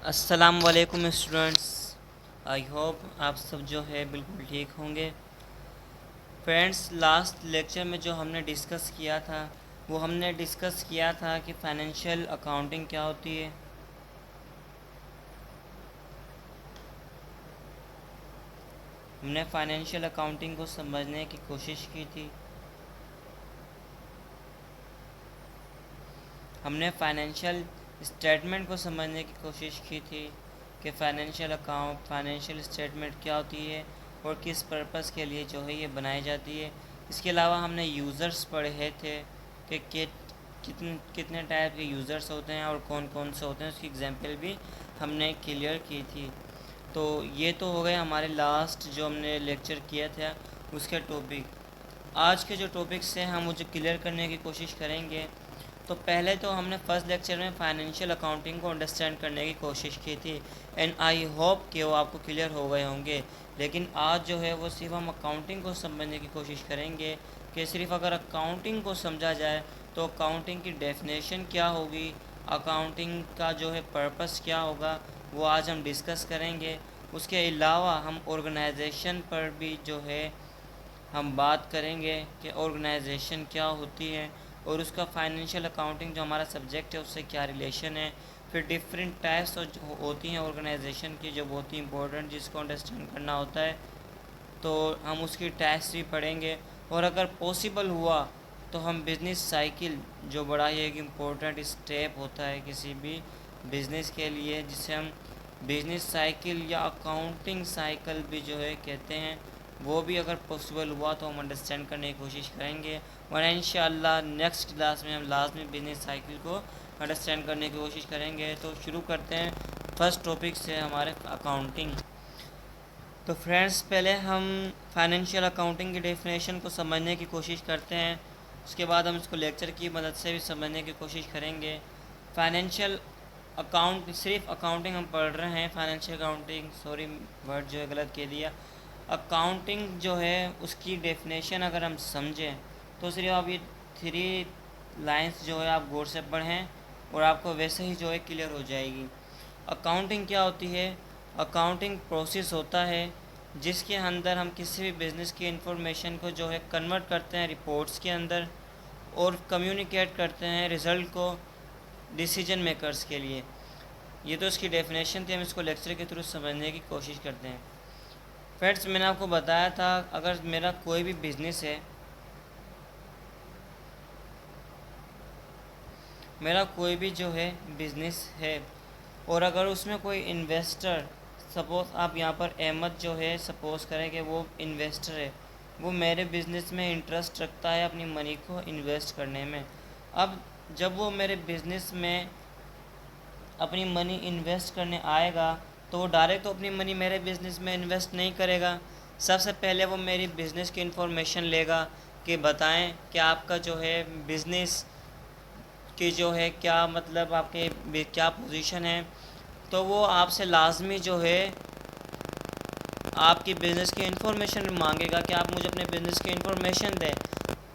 अस्सलाम वालेकुम students. I hope आप सब जो है बिल्कुल ठीक होंगे। फ्रेंड्स, लास्ट लेक्चर में जो हमने डिस्कस किया था वो हमने डिस्कस किया था कि फ़ाइनेंशियल अकाउंटिंग क्या होती है। हमने फ़ाइनेंशियल अकाउंटिंग को समझने की कोशिश की थी। हमने फाइनेंशियल स्टेटमेंट को समझने की कोशिश की थी कि फाइनेंशियल स्टेटमेंट क्या होती है और किस पर्पस के लिए जो है ये बनाई जाती है। इसके अलावा हमने यूज़र्स पढ़े थे कि कितने टाइप के यूज़र्स होते हैं और कौन कौन से होते हैं, उसकी एग्जांपल भी हमने क्लियर की थी। तो ये तो हो गए हमारे लास्ट जो हमने लेक्चर किया था उसके टॉपिक। आज के जो टॉपिक्स हैं हम मुझे क्लियर करने की कोशिश करेंगे। तो पहले तो हमने फर्स्ट लेक्चर में फाइनेंशियल अकाउंटिंग को अंडरस्टैंड करने की कोशिश की थी एंड आई होप कि वो आपको क्लियर हो गए होंगे। लेकिन आज जो है वो सिर्फ हम अकाउंटिंग को समझने की कोशिश करेंगे कि सिर्फ अगर अकाउंटिंग को समझा जाए तो अकाउंटिंग की डेफिनेशन क्या होगी, अकाउंटिंग का जो है पर्पस क्या होगा, वो आज हम डिस्कस करेंगे। उसके अलावा हम ऑर्गेनाइजेशन पर भी जो है हम बात करेंगे कि ऑर्गेनाइजेशन क्या होती है और उसका फाइनेंशियल अकाउंटिंग जो हमारा सब्जेक्ट है उससे क्या रिलेशन है। फिर डिफरेंट टाइप्स होती हैं ऑर्गेनाइजेशन की जो बहुत ही इंपॉर्टेंट, जिसको अंडरस्टैंड करना होता है। तो हम उसकी टैक्स भी पढ़ेंगे और अगर पॉसिबल हुआ तो हम बिज़नेस साइकिल, जो बड़ा ही एक इम्पोर्टेंट स्टेप होता है किसी भी बिज़नेस के लिए, जिसे हम बिज़नेस साइकिल या अकाउंटिंग साइकिल भी जो है कहते हैं, वो भी अगर पॉसिबल हुआ तो हम अंडरस्टैंड करने की कोशिश करेंगे। वरना इंशाल्लाह नेक्स्ट क्लास में हम लास्ट में बिज़नेस साइकिल को अंडरस्टैंड करने की कोशिश करेंगे। तो शुरू करते हैं फर्स्ट टॉपिक से, हमारे अकाउंटिंग। तो फ्रेंड्स, पहले हम फाइनेंशियल अकाउंटिंग की डेफिनेशन को समझने की कोशिश करते हैं। उसके बाद हम इसको लेक्चर की मदद से भी समझने की कोशिश करेंगे। फाइनेंशियल अकाउंट, सिर्फ अकाउंटिंग हम पढ़ रहे हैं, फाइनेंशियल अकाउंटिंग, सॉरी वर्ड जो है गलत कह दिया। अकाउंटिंग जो है उसकी डेफिनेशन अगर हम समझें तो सिर्फ आप ये 3 लाइंस जो है आप गौर से पढ़ें और आपको वैसे ही जो है क्लियर हो जाएगी। अकाउंटिंग क्या होती है? अकाउंटिंग प्रोसेस होता है जिसके अंदर हम किसी भी बिज़नेस की इंफॉर्मेशन को जो है कन्वर्ट करते हैं रिपोर्ट्स के अंदर और कम्युनिकेट करते हैं रिज़ल्ट को डिसीजन मेकर्स के लिए। ये तो इसकी डेफिनेशन थी, हम इसको लेक्चर के थ्रू समझने की कोशिश करते हैं। फ्रेंड्स, मैंने आपको बताया था अगर मेरा कोई भी बिज़नेस है, मेरा कोई भी जो है बिज़नेस है और अगर उसमें कोई इन्वेस्टर, सपोज़ आप यहाँ पर अहमद जो है सपोज़ करें कि वो इन्वेस्टर है, वो मेरे बिज़नेस में इंटरेस्ट रखता है अपनी मनी को इन्वेस्ट करने में। अब जब वो मेरे बिज़नेस में अपनी मनी इन्वेस्ट करने आएगा तो वो डायरेक्ट तो अपनी मनी मेरे बिज़नेस में इन्वेस्ट नहीं करेगा। सबसे पहले वो मेरी बिज़नेस की इन्फॉर्मेशन लेगा कि बताएं कि आपका जो है बिज़नेस की जो है क्या, मतलब आपके क्या पोजीशन है। तो वो आपसे लाजमी जो है आपकी बिज़नेस की इन्फॉर्मेशन मांगेगा कि आप मुझे अपने बिज़नेस की इन्फॉर्मेशन दें,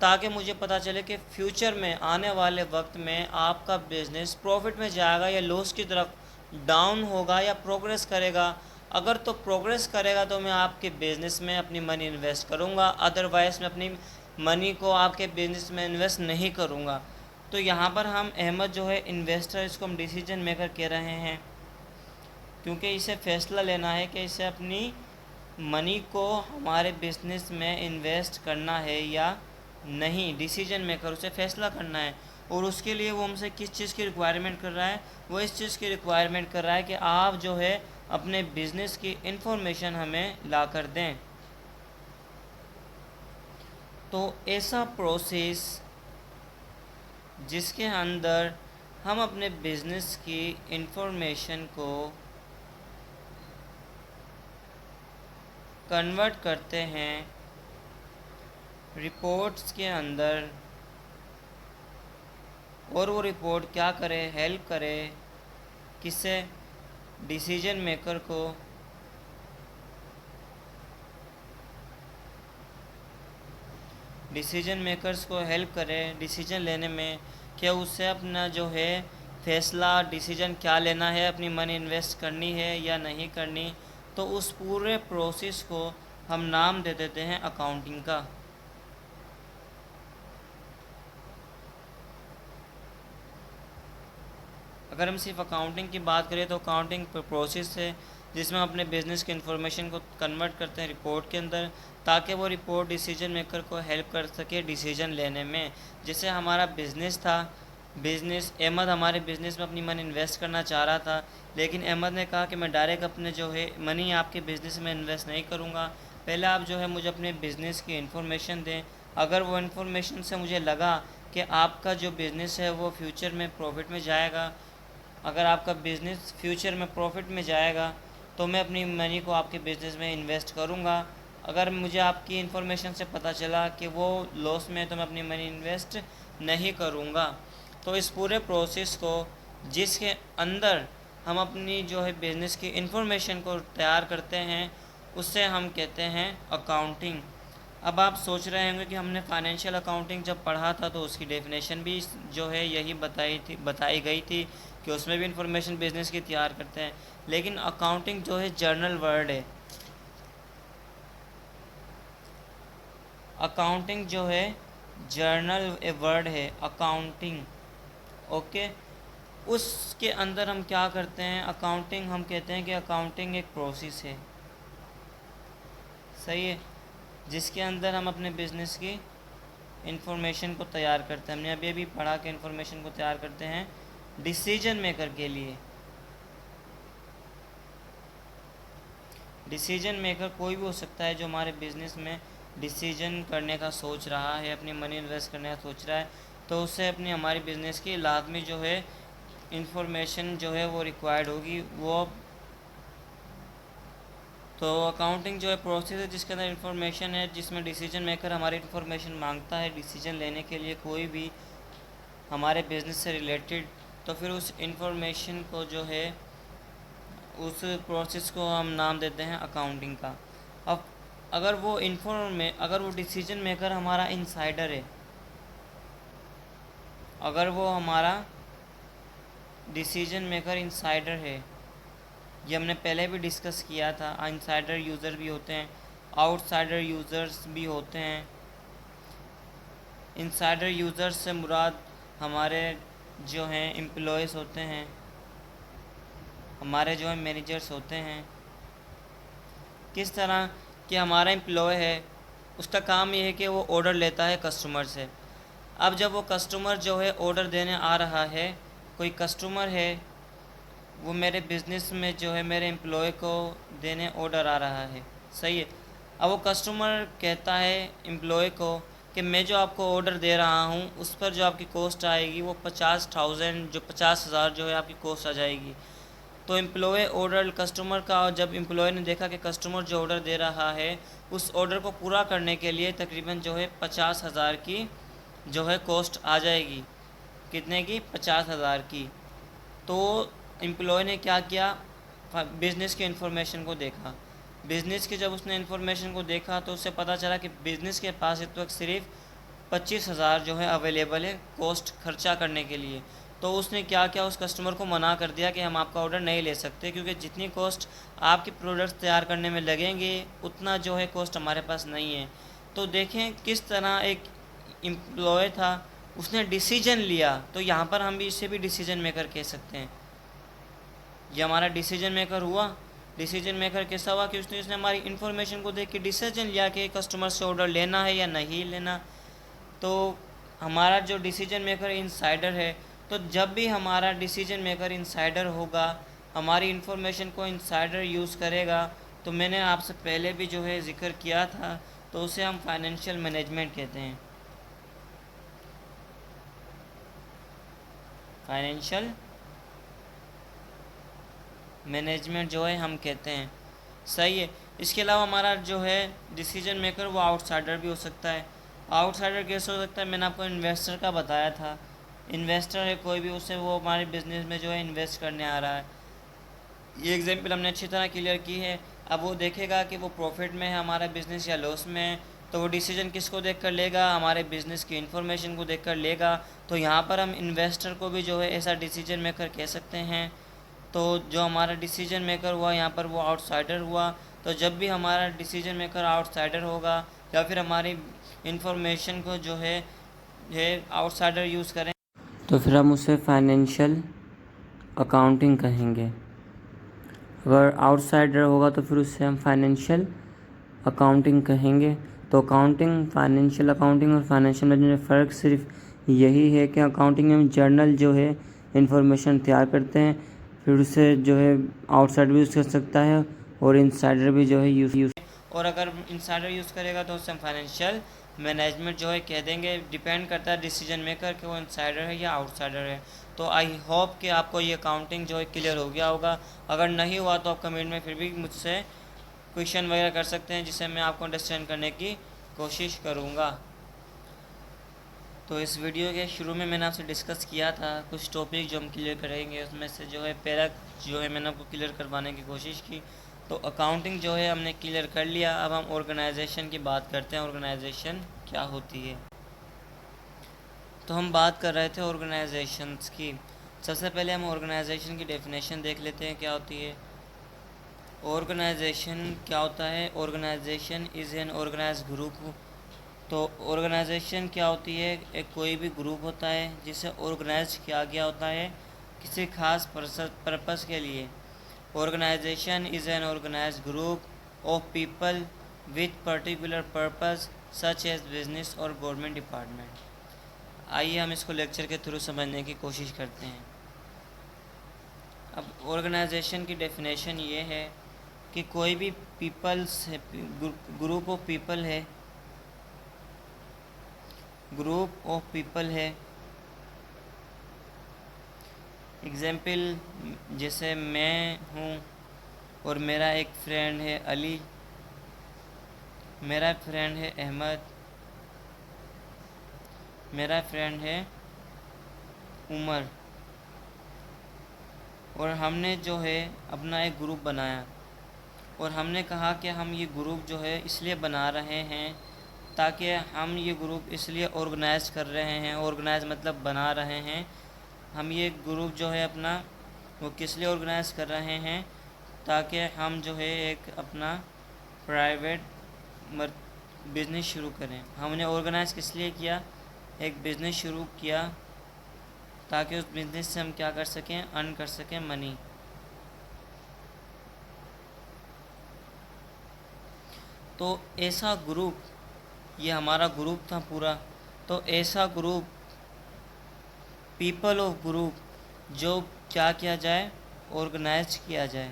ताकि मुझे पता चले कि फ्यूचर में आने वाले वक्त में आपका बिज़नेस प्रॉफिट में जाएगा या लॉस की तरफ डाउन होगा या प्रोग्रेस करेगा। अगर तो प्रोग्रेस करेगा तो मैं आपके बिज़नेस में अपनी मनी इन्वेस्ट करूँगा, अदरवाइज़ मैं अपनी मनी को आपके बिज़नेस में इन्वेस्ट नहीं करूँगा। तो यहाँ पर हम अहमद जो है इन्वेस्टर, इसको हम डिसीजन मेकर कह रहे हैं क्योंकि इसे फ़ैसला लेना है कि इसे अपनी मनी को हमारे बिज़नेस में इन्वेस्ट करना है या नहीं। डिसीजन मेकर, उसे फ़ैसला करना है और उसके लिए वो हमसे किस चीज़ की रिक्वायरमेंट कर रहा है? वो इस चीज़ की रिक्वायरमेंट कर रहा है कि आप जो है अपने बिज़नेस की इन्फॉर्मेशन हमें ला कर दें। तो ऐसा प्रोसेस जिसके अंदर हम अपने बिज़नेस की इन्फॉर्मेशन को कन्वर्ट करते हैं रिपोर्ट्स के अंदर, और वो रिपोर्ट क्या करे, हेल्प करे किससे? डिसीजन मेकर को डिसीजन मेकर्स को हेल्प करे डिसीजन लेने में कि उससे अपना जो है फैसला डिसीजन क्या लेना है, अपनी मनी इन्वेस्ट करनी है या नहीं करनी, तो उस पूरे प्रोसेस को हम नाम दे देते हैं अकाउंटिंग का। अगर हम सिर्फ अकाउंटिंग की बात करें तो अकाउंटिंग प्रोसेस है जिसमें हम अपने बिजनेस की इन्फॉर्मेशन को कन्वर्ट करते हैं रिपोर्ट के अंदर, ताकि वो रिपोर्ट डिसीजन मेकर को हेल्प कर सके डिसीजन लेने में। जैसे हमारा बिज़नेस था, बिज़नेस अहमद हमारे बिज़नेस में अपनी मनी इन्वेस्ट करना चाह रहा था, लेकिन अहमद ने कहा कि मैं डायरेक्ट अपने जो है मनी आपके बिज़नेस में इन्वेस्ट नहीं करूँगा, पहले आप जो है मुझे अपने बिज़नेस की इन्फॉर्मेशन दें। अगर वो इन्फॉर्मेशन से मुझे लगा कि आपका जो बिज़नेस है वो फ्यूचर में प्रॉफिट में जाएगा, अगर आपका बिज़नेस फ्यूचर में प्रॉफिट में जाएगा तो मैं अपनी मनी को आपके बिज़नेस में इन्वेस्ट करूँगा। अगर मुझे आपकी इन्फॉर्मेशन से पता चला कि वो लॉस में है तो मैं अपनी मनी इन्वेस्ट नहीं करूँगा। तो इस पूरे प्रोसेस को जिसके अंदर हम अपनी जो है बिज़नेस की इन्फॉर्मेशन को तैयार करते हैं उससे हम कहते हैं अकाउंटिंग। अब आप सोच रहे होंगे कि हमने फाइनेंशियल अकाउंटिंग जब पढ़ा था तो उसकी डेफिनेशन भी जो है यही बताई गई थी कि उसमें भी इंफॉर्मेशन बिजनेस की तैयार करते हैं, लेकिन अकाउंटिंग जो है जर्नल वर्ड है। अकाउंटिंग जो है जर्नल वर्ड है अकाउंटिंग। ओके, उसके अंदर हम क्या करते हैं, अकाउंटिंग हम कहते हैं कि अकाउंटिंग एक प्रोसेस है, सही है, जिसके अंदर हम अपने बिजनेस की इंफॉर्मेशन को तैयार करते हैं। हमने अभी अभी पढ़ा कि इंफॉर्मेशन को तैयार करते हैं डिसीजन मेकर के लिए। डिसीजन मेकर कोई भी हो सकता है जो हमारे बिजनेस में डिसीजन करने का सोच रहा है, अपनी मनी इन्वेस्ट करने का सोच रहा है, तो उससे अपनी हमारी बिजनेस की लाजमी जो है इंफॉर्मेशन जो है वो रिक्वायर्ड होगी वो। तो अकाउंटिंग जो है प्रोसेस है जिसके अंदर इंफॉर्मेशन है, जिसमें डिसीजन मेकर हमारी इंफॉर्मेशन मांगता है डिसीजन लेने के लिए कोई भी हमारे बिजनेस से रिलेटेड, तो फिर उस इंफॉर्मेशन को जो है उस प्रोसेस को हम नाम देते हैं अकाउंटिंग का। अब अगर वो डिसीजन मेकर हमारा इनसाइडर है, अगर वो हमारा डिसीजन मेकर इनसाइडर है, ये हमने पहले भी डिस्कस किया था, इनसाइडर यूज़र भी होते हैं, आउटसाइडर यूज़र्स भी होते हैं। इनसाइडर यूज़र्स से मुराद हमारे जो हैं एम्प्लॉयज़ होते हैं, हमारे जो है मैनेजर्स होते हैं। किस तरह कि हमारा एम्प्लॉय है, उसका काम ये है कि वो ऑर्डर लेता है कस्टमर से। अब जब वो कस्टमर जो है ऑर्डर देने आ रहा है, कोई कस्टमर है वो मेरे बिज़नेस में जो है मेरे एम्प्लॉय को देने ऑर्डर आ रहा है, सही है। अब वो कस्टमर कहता है एम्प्लॉय को कि मैं जो आपको ऑर्डर दे रहा हूँ उस पर जो आपकी कॉस्ट आएगी वो 50,000 जो 50,000 जो है आपकी कॉस्ट आ जाएगी। तो एम्प्लॉय ऑर्डर कस्टमर का, जब एम्प्लॉय ने देखा कि कस्टमर जो ऑर्डर दे रहा है उस ऑर्डर को पूरा करने के लिए तकरीबन जो है 50,000 की जो है कॉस्ट आ जाएगी। कितने की? 50,000 की। तो एम्प्लॉय ने क्या किया, बिज़नेस की इन्फॉर्मेशन को देखा। बिज़नेस की जब उसने इन्फॉर्मेशन को देखा तो उससे पता चला कि बिज़नेस के पास इस वक्त सिर्फ 25,000 जो है अवेलेबल है कॉस्ट खर्चा करने के लिए। तो उसने क्या किया, उस कस्टमर को मना कर दिया कि हम आपका ऑर्डर नहीं ले सकते, क्योंकि जितनी कॉस्ट आपके प्रोडक्ट्स तैयार करने में लगेंगे उतना जो है कॉस्ट हमारे पास नहीं है। तो देखें किस तरह एक एम्प्लॉय था, उसने डिसीजन लिया। तो यहाँ पर हम भी इसे भी डिसीजन मेकर कह सकते हैं। ये हमारा डिसीजन मेकर हुआ। डिसीजन मेकर कैसा हुआ कि उसने हमारी इन्फॉर्मेशन को देख के डिसीजन लिया कि कस्टमर से ऑर्डर लेना है या नहीं लेना। तो हमारा जो डिसीजन मेकर इनसाइडर है, तो जब भी हमारा डिसीजन मेकर इनसाइडर होगा, हमारी इन्फॉर्मेशन को इनसाइडर यूज़ करेगा, तो मैंने आपसे पहले भी जो है ज़िक्र किया था, तो उसे हम फाइनेंशियल मैनेजमेंट कहते हैं। फाइनेंशियल मैनेजमेंट जो है हम कहते हैं, सही है। इसके अलावा हमारा जो है डिसीजन मेकर वो आउटसाइडर भी हो सकता है। आउटसाइडर कैसे हो सकता है? मैंने आपको इन्वेस्टर का बताया था। इन्वेस्टर है कोई भी, उससे वो हमारे बिज़नेस में जो है इन्वेस्ट करने आ रहा है। ये एग्जांपल हमने अच्छी तरह क्लियर की है। अब वो देखेगा कि वो प्रॉफिट में है हमारा बिज़नेस या लॉस में है, तो वो डिसीजन किसको देखकर लेगा, हमारे बिजनेस की इन्फॉर्मेशन को देखकर लेगा। तो यहाँ पर हम इन्वेस्टर को भी जो है ऐसा डिसीजन मेकर कह सकते हैं। तो जो हमारा डिसीजन मेकर हुआ यहाँ पर वो आउटसाइडर हुआ। तो जब भी हमारा डिसीजन मेकर आउटसाइडर होगा या फिर हमारी इन्फॉर्मेशन को जो है आउटसाइडर यूज़ करें तो फिर हम उसे फाइनेंशियल अकाउंटिंग कहेंगे। अगर आउटसाइडर होगा तो फिर उससे हम फाइनेंशियल अकाउंटिंग कहेंगे। तो अकाउंटिंग, फाइनेंशियल अकाउंटिंग और फाइनेंशियल मैनेजमेंट में फ़र्क सिर्फ यही है कि अकाउंटिंग में हम जर्नल जो है इंफॉर्मेशन तैयार करते हैं, फिर उसे जो है आउटसाइडर भी यूज़ कर सकता है और इनसाइडर भी जो है यूज़ और अगर इनसाइडर यूज़ करेगा तो उसे हम फाइनेंशियल मैनेजमेंट जो है कह देंगे। डिपेंड करता है डिसीजन मेकर कि वो इनसाइडर है या आउटसाइडर है। तो आई होप कि आपको ये अकाउंटिंग जो है क्लियर हो गया होगा। अगर नहीं हुआ तो आप कमेंट में फिर भी मुझसे क्वेश्चन वगैरह कर सकते हैं, जिससे मैं आपको अंडरस्टैंड करने की कोशिश करूँगा। तो इस वीडियो के शुरू में मैंने आपसे डिस्कस किया था कुछ टॉपिक जो हम क्लियर करेंगे, उसमें से जो है पहला जो है मैंने आपको क्लियर करवाने की कोशिश की। तो अकाउंटिंग जो है हमने क्लियर कर लिया। अब हम ऑर्गेनाइजेशन की बात करते हैं, ऑर्गेनाइजेशन क्या होती है। तो हम बात कर रहे थे ऑर्गेनाइजेशंस की। सबसे पहले हम ऑर्गेनाइजेशन की डेफिनेशन देख लेते हैं क्या होती है। ऑर्गेनाइजेशन क्या होता है? Organisation is an organise group. तो ऑर्गेनाइजेशन क्या होती है? एक कोई भी ग्रुप होता है जिसे ऑर्गेनाइज किया गया होता है किसी खास पर्पस के लिए। Organisation is an organise group of people with particular purpose such as business और गवर्नमेंट डिपार्टमेंट। आइए हम इसको लेक्चर के थ्रू समझने की कोशिश करते हैं। अब ऑर्गेनाइजेशन की डेफिनेशन ये है कि कोई भी पीपल्स है, ग्रुप ऑफ पीपल है, ग्रुप ऑफ पीपल है। एग्जाम्पल, जैसे मैं हूँ और मेरा एक फ्रेंड है अली, मेरा फ्रेंड है अहमद, मेरा फ्रेंड है उमर, और हमने जो है अपना एक ग्रुप बनाया और हमने कहा कि हम ये ग्रुप जो है इसलिए बना रहे हैं ताकि हम ये ग्रुप इसलिए ऑर्गेनाइज कर रहे हैं। ऑर्गेनाइज मतलब बना रहे हैं। हम ये ग्रुप जो है अपना वो किस लिए ऑर्गेनाइज कर रहे हैं ताकि हम जो है एक अपना प्राइवेट बिज़नेस शुरू करें। हमने ऑर्गेनाइज किस लिए किया? एक बिज़नेस शुरू किया ताकि उस बिज़नेस से हम क्या कर सकें? अर्न कर सकें मनी। तो ऐसा ग्रुप, ये हमारा ग्रुप था पूरा, तो ऐसा ग्रुप, पीपल ऑफ ग्रुप, जो क्या किया जाए? ऑर्गेनाइज किया जाए।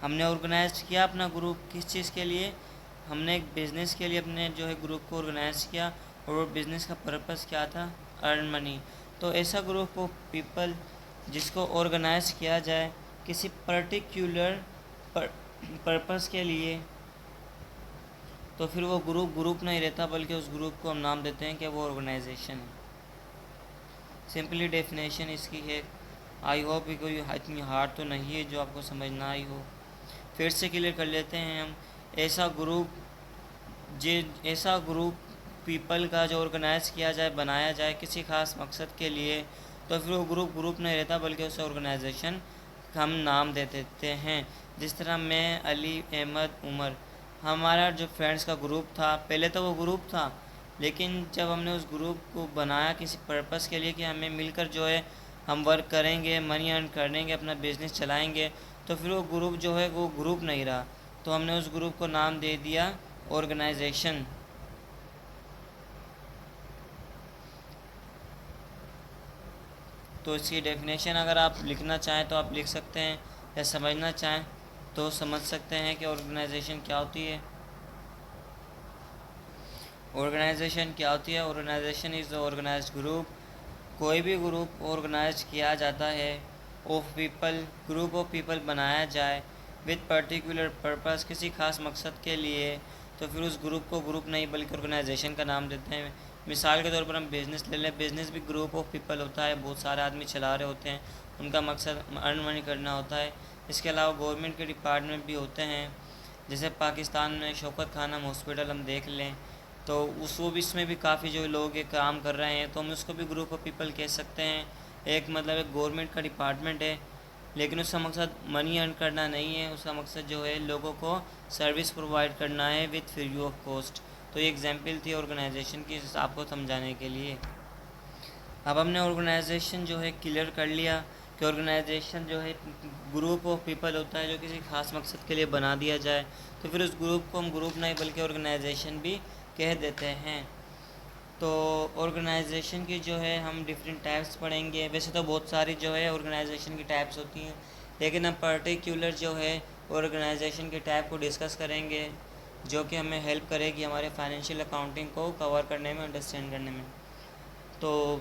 हमने ऑर्गेनाइज किया अपना ग्रुप किस चीज़ के लिए? हमने एक बिज़नेस के लिए अपने जो है ग्रुप को ऑर्गेनाइज किया और वो बिज़नेस का पर्पस क्या था? Earn money. तो ऐसा ग्रुप ऑफ पीपल जिसको ऑर्गेनाइज किया जाए किसी पर्टिकुलर पर्पस के लिए, तो फिर वो ग्रुप नहीं रहता, बल्कि उस ग्रुप को हम नाम देते हैं कि वो ऑर्गेनाइजेशन है। सिंपली डेफिनेशन इसकी है। आई होप कि कोई इतनी हार्ड तो नहीं है जो आपको समझ ना आई हो। फिर से क्लियर कर लेते हैं हम। ऐसा ग्रुप पीपल का जो ऑर्गेनाइज किया जाए, बनाया जाए किसी खास मकसद के लिए, तो फिर वो ग्रुप नहीं रहता, बल्कि उसे ऑर्गेनाइजेशन हम नाम दे देते हैं। जिस तरह मैं, अली, अहमद, उमर, हमारा जो फ्रेंड्स का ग्रुप था, पहले तो वो ग्रुप था, लेकिन जब हमने उस ग्रुप को बनाया किसी पर्पस के लिए कि हमें मिलकर जो है हम वर्क करेंगे, मनी अर्न करेंगे, अपना बिजनेस चलाएंगे, तो फिर वो ग्रुप जो है वो ग्रुप नहीं रहा, तो हमने उस ग्रुप को नाम दे दिया ऑर्गेनाइजेशन। तो इसकी डेफिनेशन अगर आप लिखना चाहें तो आप लिख सकते हैं, या समझना चाहें तो समझ सकते हैं कि ऑर्गेनाइजेशन क्या होती है। ऑर्गेनाइजेशन क्या होती है? Organisation is the organised group. कोई भी ग्रुप ऑर्गेनाइज किया जाता है, of people, group of people बनाया जाए विद पर्टिकुलर पर्पस, किसी खास मकसद के लिए, तो फिर उस ग्रुप को ग्रुप नहीं बल्कि ऑर्गेनाइजेशन का नाम देते हैं। मिसाल के तौर पर हम बिज़नेस ले लें। बिज़नेस भी ग्रुप ऑफ पीपल होता है, बहुत सारे आदमी चला रहे होते हैं, उनका मकसद अर्न मनी करना होता है। इसके अलावा गवर्नमेंट के डिपार्टमेंट भी होते हैं, जैसे पाकिस्तान में शौकत खानम हॉस्पिटल हम देख लें, तो उस वो भी इसमें भी काफ़ी जो लोग ये काम कर रहे हैं, तो हम उसको भी ग्रुप ऑफ पीपल कह सकते हैं। एक मतलब एक गवर्नमेंट का डिपार्टमेंट है, लेकिन उसका मकसद मनी अर्न करना नहीं है, उसका मकसद जो है लोगों को सर्विस प्रोवाइड करना है विथ फ्री ऑफ कॉस्ट। तो ये एग्जांपल थी ऑर्गेनाइजेशन की आपको समझाने के लिए। अब हमने ऑर्गेनाइजेशन जो है क्लियर कर लिया कि ऑर्गेनाइजेशन जो है ग्रुप ऑफ पीपल होता है जो किसी खास मकसद के लिए बना दिया जाए, तो फिर उस ग्रुप को हम ग्रुप नहीं बल्कि ऑर्गेनाइजेशन भी कह देते हैं। तो ऑर्गेनाइजेशन की जो है हम डिफरेंट टाइप्स पढ़ेंगे। वैसे तो बहुत सारी जो है ऑर्गेनाइजेशन की टाइप्स होती हैं, लेकिन हम पर्टिकुलर जो है ऑर्गेनाइजेशन के टाइप को डिस्कस करेंगे, जो कि हमें हेल्प करेगी हमारे फाइनेंशियल अकाउंटिंग को कवर करने में, अंडरस्टैंड करने में। तो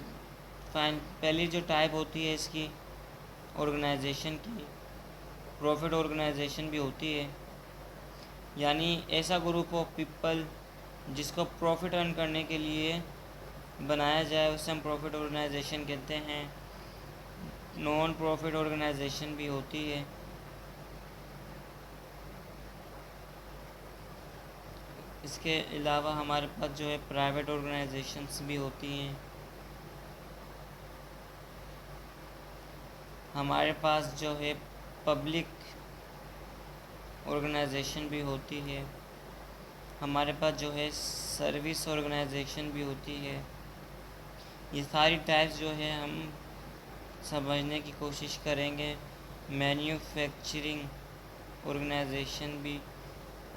पहली जो टाइप होती है इसकी ऑर्गेनाइजेशन की, प्रॉफिट ऑर्गेनाइजेशन भी होती है, यानी ऐसा ग्रुप ऑफ पीपल जिसको प्रॉफिट अर्न करने के लिए बनाया जाए उसे हम प्रॉफिट ऑर्गेनाइजेशन कहते हैं। नॉन प्रॉफिट ऑर्गेनाइजेशन भी होती है। इसके अलावा हमारे पास जो है प्राइवेट ऑर्गेनाइजेशंस भी होती हैं। हमारे पास जो है पब्लिक ऑर्गेनाइजेशन भी होती है। हमारे पास जो है सर्विस ऑर्गेनाइजेशन भी होती है। ये सारी टाइप्स जो है हम समझने की कोशिश करेंगे। मैन्युफैक्चरिंग ऑर्गेनाइजेशन भी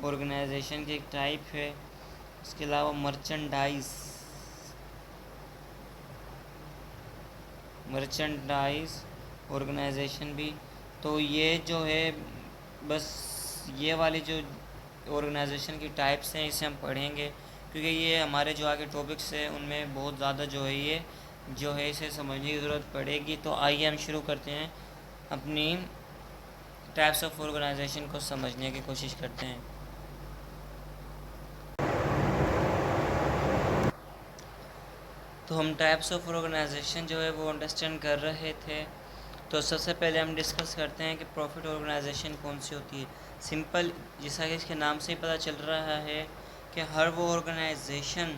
ऑर्गेनाइजेशन की एक टाइप है। इसके अलावा मर्चेंडाइज ऑर्गेनाइजेशन भी। तो ये जो है बस ये वाली जो ऑर्गेनाइजेशन की टाइप्स हैं इसे हम पढ़ेंगे, क्योंकि ये हमारे जो आगे टॉपिक्स है उनमें बहुत ज़्यादा जो है ये जो है इसे समझने की ज़रूरत पड़ेगी। तो आइए हम शुरू करते हैं, अपनी टाइप्स ऑफ ऑर्गेनाइजेशन को समझने की कोशिश करते हैं। तो हम टाइप्स ऑफ ऑर्गेनाइजेशन जो है वो अंडरस्टैंड कर रहे थे। तो सबसे पहले हम डिस्कस करते हैं कि प्रॉफिट ऑर्गेनाइजेशन कौन सी होती है। सिंपल, जैसा कि इसके नाम से ही पता चल रहा है कि हर वो ऑर्गेनाइजेशन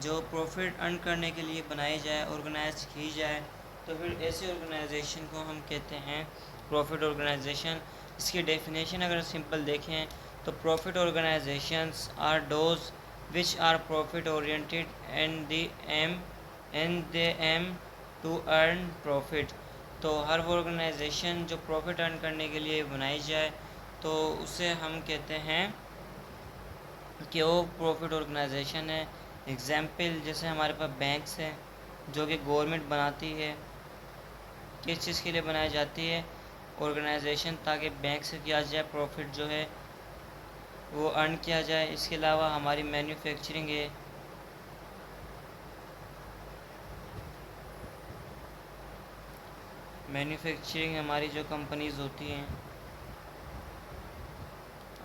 जो प्रॉफिट अर्न करने के लिए बनाई जाए, ऑर्गेनाइज की जाए, तो फिर ऐसी ऑर्गेनाइजेशन को हम कहते हैं प्रॉफिट ऑर्गेनाइजेशन। इसकी डेफिनेशन अगर सिंपल देखें तो profit organisations are those which are profit oriented and they aim to earn profit. तो हर वो ऑर्गेनाइजेशन जो प्रॉफिट अर्न करने के लिए बनाई जाए तो उसे हम कहते हैं कि वो प्रॉफिट ऑर्गेनाइजेशन है। एग्जाम्पल जैसे हमारे पास बैंक्स हैं जो कि गवर्नमेंट बनाती है। किस चीज़ के लिए बनाई जाती है? ऑर्गेनाइजेशन, ताकि बैंक से किया जाए प्रॉफिट जो है वो अर्न किया जाए। इसके अलावा हमारी मैन्युफैक्चरिंग है। मैन्युफैक्चरिंग हमारी जो कंपनीज़ होती हैं,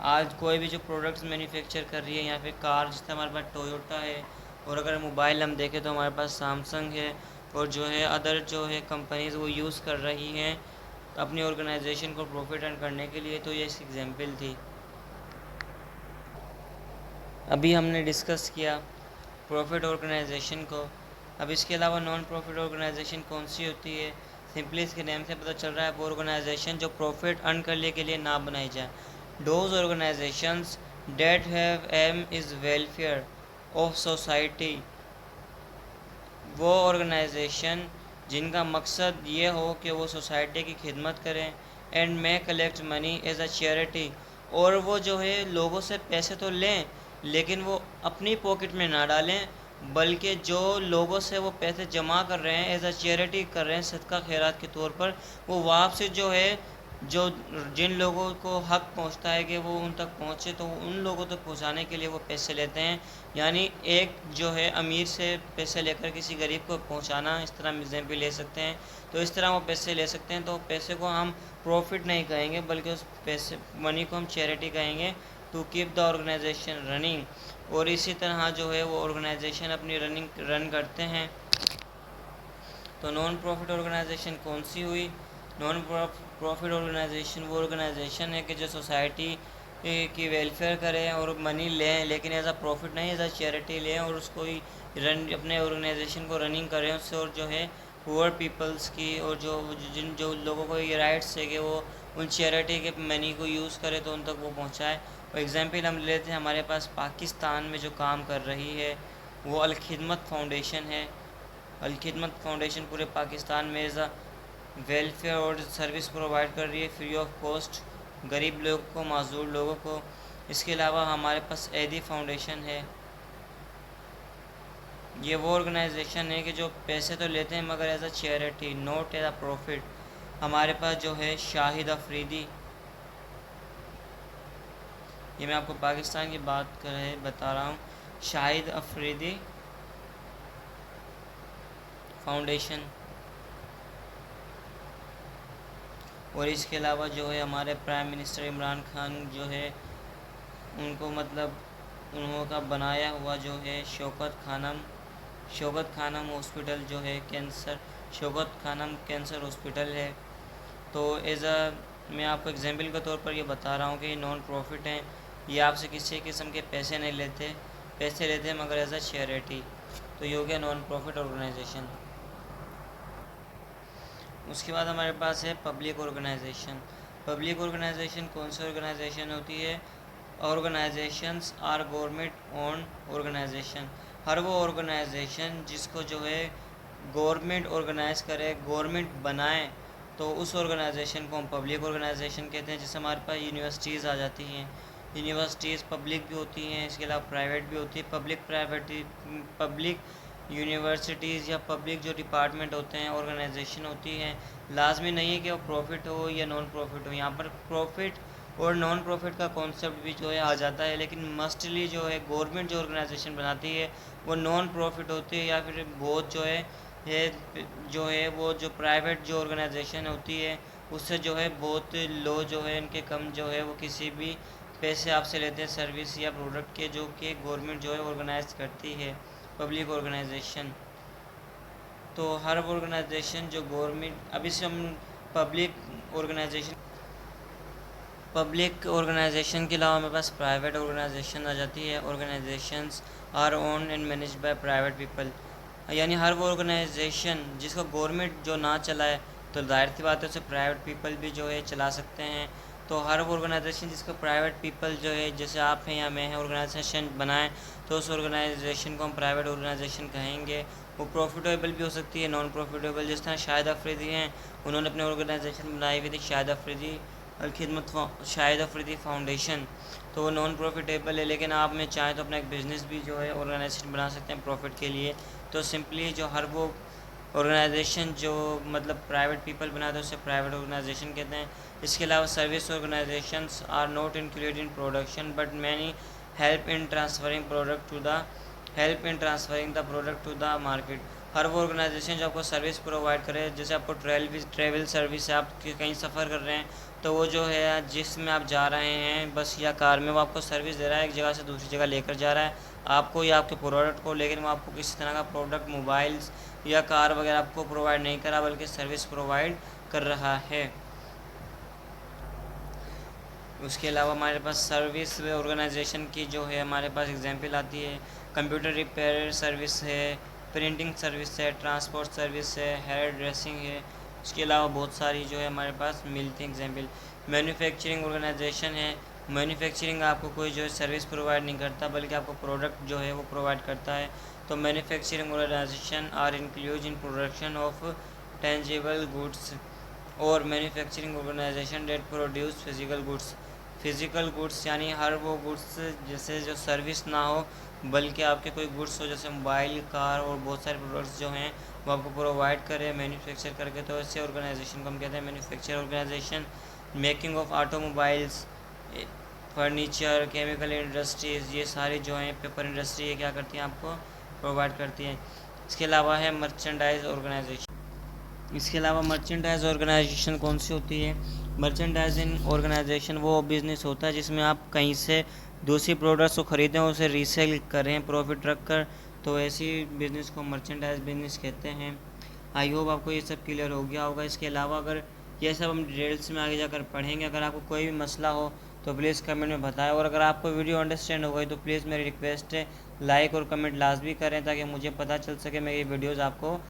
आज कोई भी जो प्रोडक्ट्स मैन्युफैक्चर कर रही है, यहाँ पे कार जैसे हमारे पास टोयोटा है, और अगर मोबाइल हम देखें तो हमारे पास सैमसंग है, और जो है अदर जो है कंपनीज़ वो यूज़ कर रही हैं अपनी ऑर्गेनाइजेशन को प्रॉफिट अर्न करने के लिए। तो ये एक एग्जांपल थी। अभी हमने डिस्कस किया प्रॉफिट ऑर्गेनाइजेशन को। अब इसके अलावा नॉन प्रॉफिट ऑर्गेनाइजेशन कौन सी होती है? सिंपली इसके नेम से पता चल रहा है, वो ऑर्गेनाइजेशन जो प्रॉफिट अर्न करने के लिए ना बनाई जाए। Those organisations that have aim is welfare of society. वो ऑर्गेनाइजेशन जिनका मकसद ये हो कि वो सोसाइटी की खिदमत करें, and may collect money as a charity. और वो जो है लोगों से पैसे तो लें, लेकिन वो अपनी पॉकेट में ना डालें, बल्कि जो लोगों से वो पैसे जमा कर रहे हैं एज अ चैरिटी कर रहे हैं, सदका खैरात के तौर पर, वो वापस जो है जो जिन लोगों को हक पहुंचता है कि वो उन तक पहुंचे, तो उन लोगों तक पहुंचाने के लिए वो पैसे लेते हैं। यानी एक जो है अमीर से पैसे लेकर किसी गरीब को पहुंचाना, इस तरह हम एग्जाम्पल ले सकते हैं। तो इस तरह वो पैसे ले सकते हैं। तो पैसे को हम प्रॉफिट नहीं कहेंगे, बल्कि उस पैसे मनी को हम चैरिटी कहेंगे, to keep the organisation running. और इसी तरह जो है वो ऑर्गेनाइजेशन अपनी रन करते हैं। तो नॉन प्रॉफिट ऑर्गेनाइजेशन कौन सी हुई? नॉन प्रॉफिट ऑर्गेनाइजेशन वो ऑर्गेनाइजेशन है कि जो सोसाइटी कि वेलफेयर करें और मनी लें, लेकिन एज अ प्रॉफिट नहीं, एज अ चैरिटी लें और उसको ही रन अपने ऑर्गेनाइजेशन को रनिंग करें उससे, और जो है पुअर पीपल्स की और जिन जो लोगों को ये राइट्स है कि वो उन चैरिटी के मनी को यूज़ करें तो उन तक वो पहुँचाए। और एग्जांपल हम लेते हैं, हमारे पास पाकिस्तान में जो काम कर रही है वो अल खिदमत फाउंडेशन है। अल खिदमत फाउंडेशन पूरे पाकिस्तान में एज अ वेलफेयर और सर्विस प्रोवाइड कर रही है फ्री ऑफ कॉस्ट गरीब लोगों को, माजूर लोगों को। इसके अलावा हमारे पास एदी फाउंडेशन है। ये वो ऑर्गेनाइजेशन है कि जो पैसे तो लेते हैं मगर as a charity, not as a profit. हमारे पास जो है शाहिद अफरीदी, ये मैं आपको पाकिस्तान की बात कर रहे बता रहा हूँ, शाहिद अफरीदी फाउंडेशन। और इसके अलावा जो है हमारे प्राइम मिनिस्टर इमरान खान जो है उनको मतलब उनका बनाया हुआ जो है शौकत खानम हॉस्पिटल जो है cancer, Shaukat Khanam cancer hospital है। तो एज अ मैं आपको एग्जाम्पल के तौर पर ये बता रहा हूँ कि नॉन प्रॉफिट हैं, ये आपसे किसी किस्म के पैसे नहीं लेते, पैसे लेते हैं मगर एज अ चैरिटी। तो ये हो गया नॉन प्रॉफिट ऑर्गेनाइजेशन। उसके बाद हमारे पास है पब्लिक ऑर्गेनाइजेशन। पब्लिक ऑर्गेनाइजेशन कौन सी ऑर्गेनाइजेशन होती है? Organisations are government own organisation. हर वो ऑर्गेनाइजेशन जिसको जो है गवर्नमेंट ऑर्गेनाइज करे, गवर्नमेंट बनाए, तो उस ऑर्गेनाइजेशन को हम पब्लिक ऑर्गेनाइजेशन कहते हैं। जैसे हमारे पास यूनिवर्सिटीज़ आ जाती हैं, यूनिवर्सिटीज़ पब्लिक भी होती हैं, इसके अलावा प्राइवेट भी होती है। पब्लिक यूनिवर्सिटीज़ या पब्लिक जो डिपार्टमेंट होते हैं, ऑर्गेनाइजेशन होती हैं, लाजमी नहीं है कि वो प्रॉफिट हो या नॉन प्रॉफिट हो। यहाँ पर प्रॉफिट और नॉन प्रॉफिट का कॉन्सेप्ट भी जो है आ जाता है, लेकिन मस्टली जो है गवर्नमेंट जो ऑर्गेनाइजेशन बनाती है वो नॉन प्रॉफिट होती है, या फिर बहुत जो है ये जो है वो जो प्राइवेट जो ऑर्गेनाइजेशन होती है उससे जो है बहुत लो जो है इनके कम जो है वो किसी भी पैसे आपसे लेते हैं सर्विस या प्रोडक्ट के, जो कि गवर्नमेंट जो है ऑर्गेनाइज करती है पब्लिक ऑर्गेनाइजेशन। तो हर ऑर्गेनाइजेशन जो गवर्नमेंट, अभी से हम ऑर्गेनाइजेशन पब्लिक ऑर्गेनाइजेशन के अलावा हमारे पास प्राइवेट ऑर्गेनाइजेशन आ जाती है। Organisations our own and manage by private people, यानी हर वो ऑर्गेनाइजेशन जिसको गवर्नमेंट जो ना चलाए तो जाहिर सी बात है उसे प्राइवेट पीपल भी जो है चला सकते हैं। तो हर वो ऑर्गेनाइजेशन जिसको प्राइवेट पीपल जो है, जैसे आप हैं या मैं हैं, ऑर्गेनाइजेशन बनाएं तो उस ऑर्गेनाइजेशन को हम प्राइवेट ऑर्गेनाइजेशन कहेंगे। वो प्रॉफिटेबल भी हो सकती है, नॉन प्रॉफिटेबल। जिस तरह शाहिद अफरीदी हैं, उन्होंने अपनी ऑर्गेनाइजेशन बनाई हुई थी शाहिद अफरीदी शाहिद अफरीदी फाउंडेशन, तो वो नॉन प्रॉफिटेबल है, लेकिन आप में चाहें तो अपना एक बिज़नेस भी जो है ऑर्गेनाइजेशन बना सकते हैं प्रॉफिट के लिए। तो सिंपली जो हर वो ऑर्गेनाइजेशन जो मतलब प्राइवेट पीपल बनाते हैं उसे प्राइवेट ऑर्गेनाइजेशन कहते हैं। इसके अलावा service organisations are not included in production but many help in transferring the product to the market. हर वो ऑर्गेनाइजेशन जो आपको सर्विस प्रोवाइड करे, जैसे आपको ट्रैवल सर्विस है, आप कहीं सफ़र कर रहे हैं तो वो जो है जिसमें आप जा रहे हैं बस या कार में, वो आपको सर्विस दे रहा है, एक जगह से दूसरी जगह लेकर जा रहा है आपको या आपके प्रोडक्ट को, लेकिन वो आपको किसी तरह का प्रोडक्ट, मोबाइल्स या कार वगैरह आपको प्रोवाइड नहीं कर रहा, बल्कि सर्विस प्रोवाइड कर रहा है। उसके अलावा हमारे पास सर्विस ऑर्गेनाइजेशन की जो है हमारे पास एग्जांपल आती है, कंप्यूटर रिपेयर सर्विस है, प्रिंटिंग सर्विस है, ट्रांसपोर्ट सर्विस है, हेयर ड्रेसिंग है। उसके अलावा बहुत सारी जो है हमारे पास मिलती हैं एग्जांपल। मैन्युफैक्चरिंग ऑर्गेनाइजेशन है, मैन्युफैक्चरिंग आपको कोई जो है सर्विस प्रोवाइड नहीं करता बल्कि आपको प्रोडक्ट जो है वो प्रोवाइड करता है। तो manufacturing organisation are include in production of tangible goods, और manufacturing organisation that produce physical goods, यानी हर वो गुड्स जैसे जो सर्विस ना हो बल्कि आपके कोई गुड्स हो, जैसे मोबाइल, कार और बहुत सारे प्रोडक्ट्स जो हैं वो आपको प्रोवाइड करें मैन्युफैक्चर करके, तो ऐसे ऑर्गेनाइजेशन को हम कहते हैं manufacture organisation. Making of automobiles, furniture, chemical industries, ये सारी जो हैं, पेपर इंडस्ट्री, ये क्या करती हैं आपको प्रोवाइड करती हैं। इसके अलावा है मर्चेंडाइज ऑर्गेनाइजेशन। इसके अलावा मर्चेंडाइज ऑर्गेनाइजेशन कौन सी होती है? मर्चेंडाइजिंग ऑर्गेनाइजेशन वो बिज़नेस होता है जिसमें आप कहीं से दूसरी प्रोडक्ट्स को ख़रीदें और उसे रीसेल करें प्रॉफिट रख कर, तो ऐसी बिज़नेस को मर्चेंडाइज बिज़नेस कहते हैं। आई होप आपको ये सब क्लियर हो गया होगा। इसके अलावा अगर ये सब हम डिटेल्स में आगे जाकर पढ़ेंगे, अगर आपको कोई भी मसला हो तो प्लीज़ कमेंट में बताएं। और अगर आपको वीडियो अंडरस्टैंड हो गई तो प्लीज़ मेरी रिक्वेस्ट है, लाइक और कमेंट लाजमी करें ताकि मुझे पता चल सके मैं ये वीडियोज़ आपको